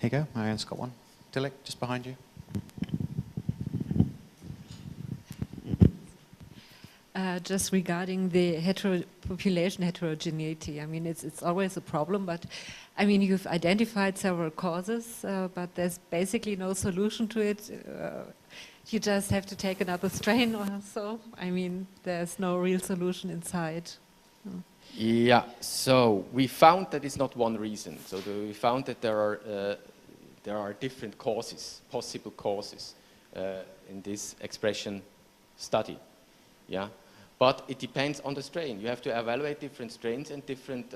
Here you go, Marianne's got one. Dilek, just behind you. Just regarding the population heterogeneity, I mean, it's always a problem, but I mean, you've identified several causes, but there's basically no solution to it. You just have to take another strain or so. I mean, there's no real solution inside. Yeah, so we found that it's not one reason. So we found that there are different causes, possible causes, in this expression study. Yeah, but it depends on the strain. You have to evaluate different strains and different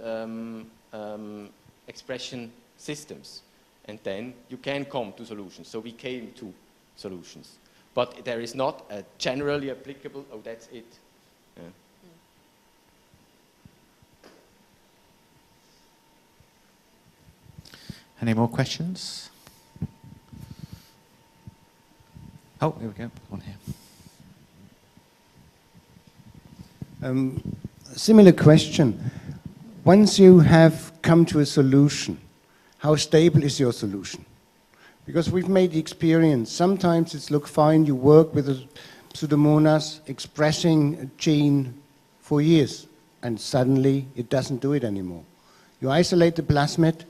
expression systems, and then you can come to solutions. So we came to solutions, but there is not a generally applicable. Oh, that's it. Yeah. Any more questions? Oh, here we go. One here. Similar question. Once you have come to a solution, how stable is your solution? Because we've made the experience, sometimes it's look fine, you work with a Pseudomonas expressing a gene for years, and suddenly it doesn't do it anymore. You isolate the plasmid,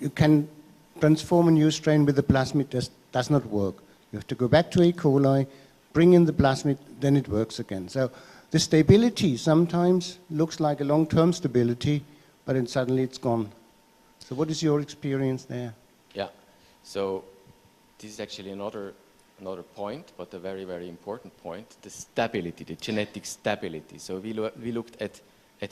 you can transform a new strain with the plasmid, does not work. You have to go back to E. coli, bring in the plasmid, then it works again. So the stability sometimes looks like a long-term stability, but then suddenly it's gone. So what is your experience there? Yeah, so this is actually another point, but a very, very important point, the stability, the genetic stability. So we looked at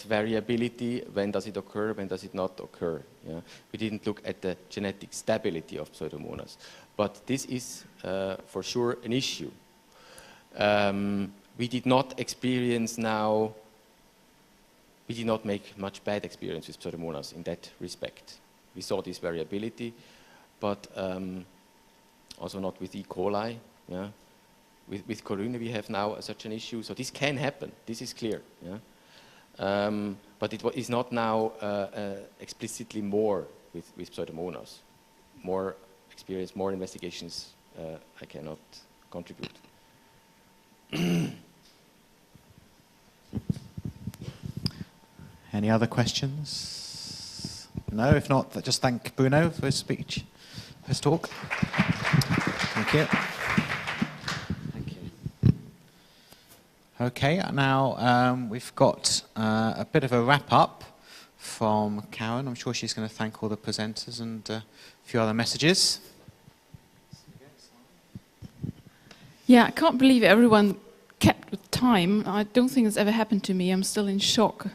variability, when does it occur, when does it not occur. Yeah? We didn't look at the genetic stability of Pseudomonas. But this is for sure an issue. We did not make much bad experience with Pseudomonas in that respect. We saw this variability, but also not with E. coli. Yeah? With Corona we have now such an issue, so this can happen, this is clear. Yeah? But it is not now explicitly more with Pseudomonas. More experience, more investigations I cannot contribute. Any other questions? No, if not, just thank Bruno for his speech, for his talk. Thank you. Thank you. Okay, now we've got a bit of a wrap-up from Karen. I'm sure she's going to thank all the presenters and a few other messages. Yeah, I can't believe everyone kept with time. I don't think it's ever happened to me. I'm still in shock.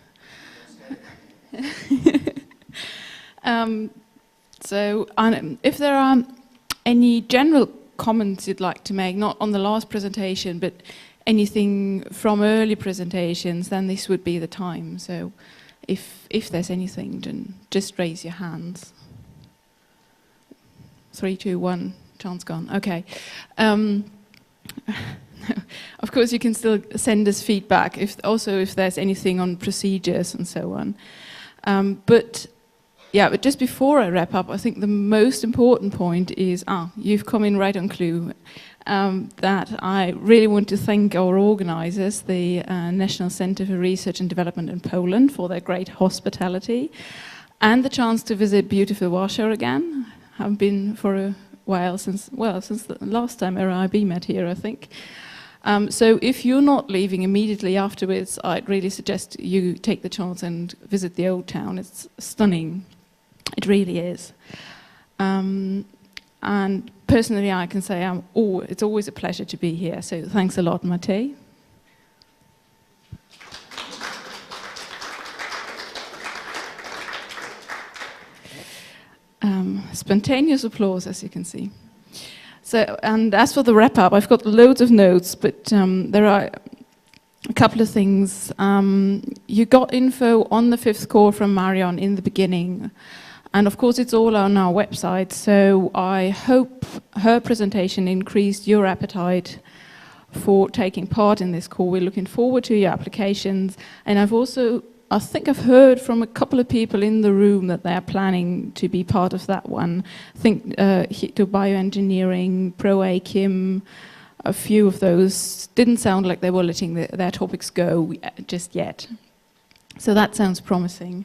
So if there are any general comments you'd like to make, not on the last presentation, but anything from early presentations, then this would be the time. So if there's anything, then just raise your hands. 3, 2, 1, chance gone. Okay. Of course, you can still send us feedback, if there's anything on procedures and so on. But just before I wrap up, I think the most important point is, you've come in right on clue, that I really want to thank our organizers, the National Center for Research and Development in Poland, for their great hospitality, and the chance to visit beautiful Warsaw again. I've been for a while, since the last time ERA-IB met here, I think. So if you're not leaving immediately afterwards, I'd really suggest you take the chance and visit the old town. It's stunning. It really is. And personally, I can say it's always a pleasure to be here. So thanks a lot, Matej. Spontaneous applause, as you can see. So, and as for the wrap-up, I've got loads of notes, but there are a couple of things. You got info on the 5th core from Marion in the beginning, and of course it's all on our website, so I hope her presentation increased your appetite for taking part in this core. We're looking forward to your applications, and I've also I think I've heard from a couple of people in the room that they're planning to be part of that one. I think to bioengineering, ProAkim, a few of those didn't sound like they were letting their topics go just yet. So that sounds promising.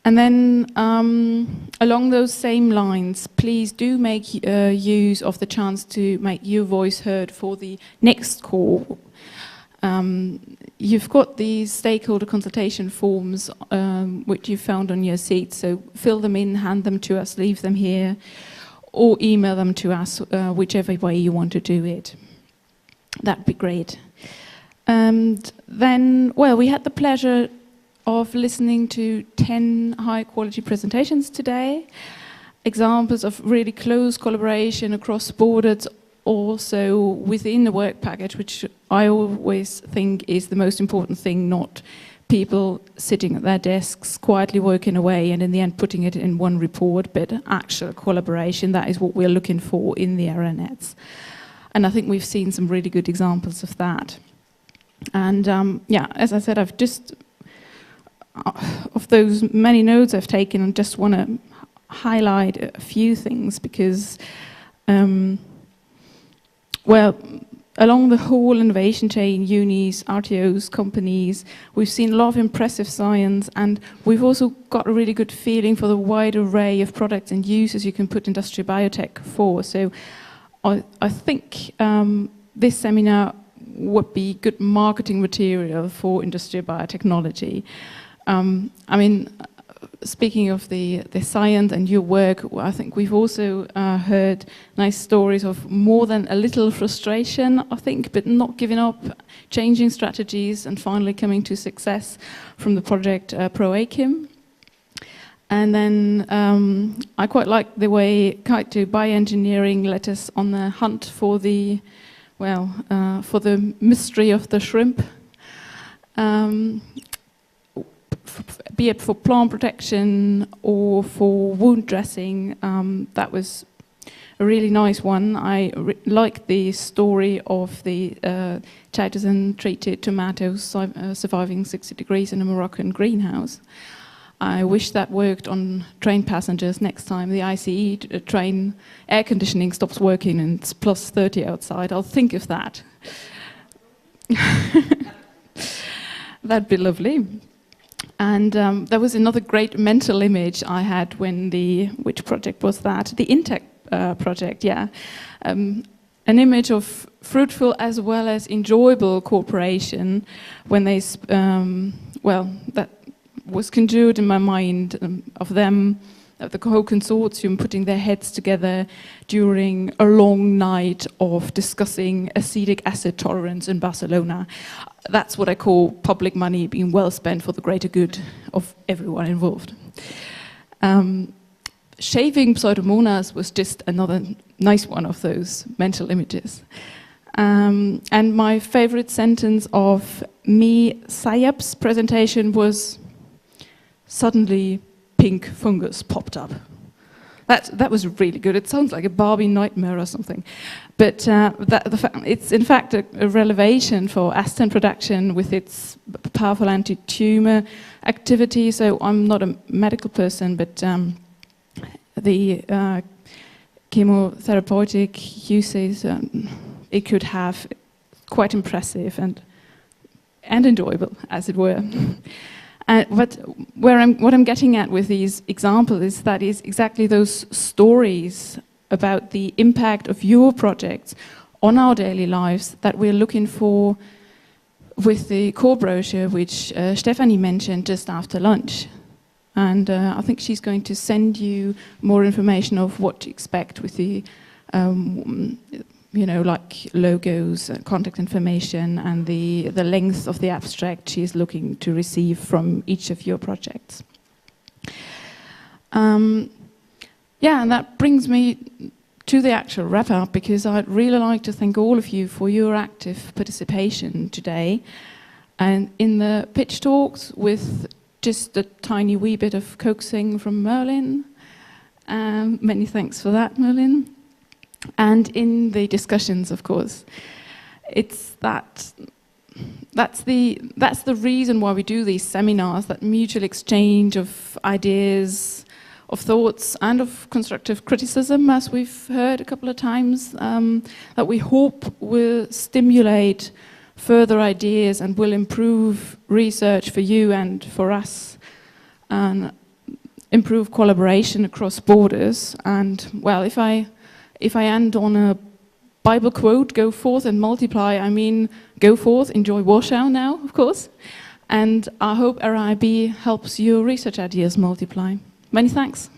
And then along those same lines, please do make use of the chance to make your voice heard for the next call. You've got these stakeholder consultation forms which you found on your seat, so fill them in, hand them to us, leave them here, or email them to us, whichever way you want to do it. That'd be great. And then, well, we had the pleasure of listening to 10 high-quality presentations today, examples of really close collaboration across borders, also within the work package, which I always think is the most important thing, not people sitting at their desks quietly working away and in the end putting it in one report, but actual collaboration. That is what we're looking for in the ERA-nets. And I think we've seen some really good examples of that. And yeah, as I said, I've just, of those many notes I've taken, I just want to highlight a few things because, well, along the whole innovation chain, unis, RTOs, companies, we've seen a lot of impressive science, and we've also got a really good feeling for the wide array of products and uses you can put industrial biotech for. So I think this seminar would be good marketing material for industrial biotechnology. I mean, speaking of the science and your work, I think we've also heard nice stories of more than a little frustration, I think, but not giving up, changing strategies, and finally coming to success from the project ProAkim. And then I quite like the way Kaito bioengineering led us on the hunt for the, well, for the mystery of the shrimp. Be it for plant protection or for wound dressing, that was a really nice one. I like the story of the chitosan-treated tomatoes surviving 60 degrees in a Moroccan greenhouse. I wish that worked on train passengers next time the ICE train air conditioning stops working and it's plus 30 outside. I'll think of that. That'd be lovely. And there was another great mental image I had when which project was that? The Intech project, yeah. An image of fruitful as well as enjoyable cooperation when they, well, that was conjured in my mind of them, of the whole consortium putting their heads together during a long night of discussing acetic acid tolerance in Barcelona. That's what I call public money being well spent for the greater good of everyone involved. Shaving Pseudomonas was just another nice one of those mental images. And my favorite sentence of Mi Sayeb's presentation was, "Suddenly pink fungus popped up." That was really good. It sounds like a Barbie nightmare or something. But it's in fact a relevation for aston production with its powerful anti-tumor activity. So I'm not a medical person, but the chemotherapeutic uses it could have quite impressive and enjoyable, as it were. But what I'm getting at with these examples is that is exactly those stories about the impact of your projects on our daily lives that we're looking for with the core brochure, which Stephanie mentioned just after lunch. And I think she's going to send you more information of what to expect with the you know, like logos, contact information, and the length of the abstract she is looking to receive from each of your projects. Yeah, and that brings me to the actual wrap-up, because I'd really like to thank all of you for your active participation today. And in the pitch talks, with just a tiny wee bit of coaxing from Merlin. Many thanks for that, Merlin. And in the discussions, of course, it's that that's the reason why we do these seminars, that mutual exchange of ideas, of thoughts, and of constructive criticism, as we've heard a couple of times, that we hope will stimulate further ideas and will improve research for you and for us, and improve collaboration across borders. And well, if I end on a Bible quote, go forth and multiply, I mean, go forth, enjoy Warsaw now, of course. And I hope ERA-IB helps your research ideas multiply. Many thanks.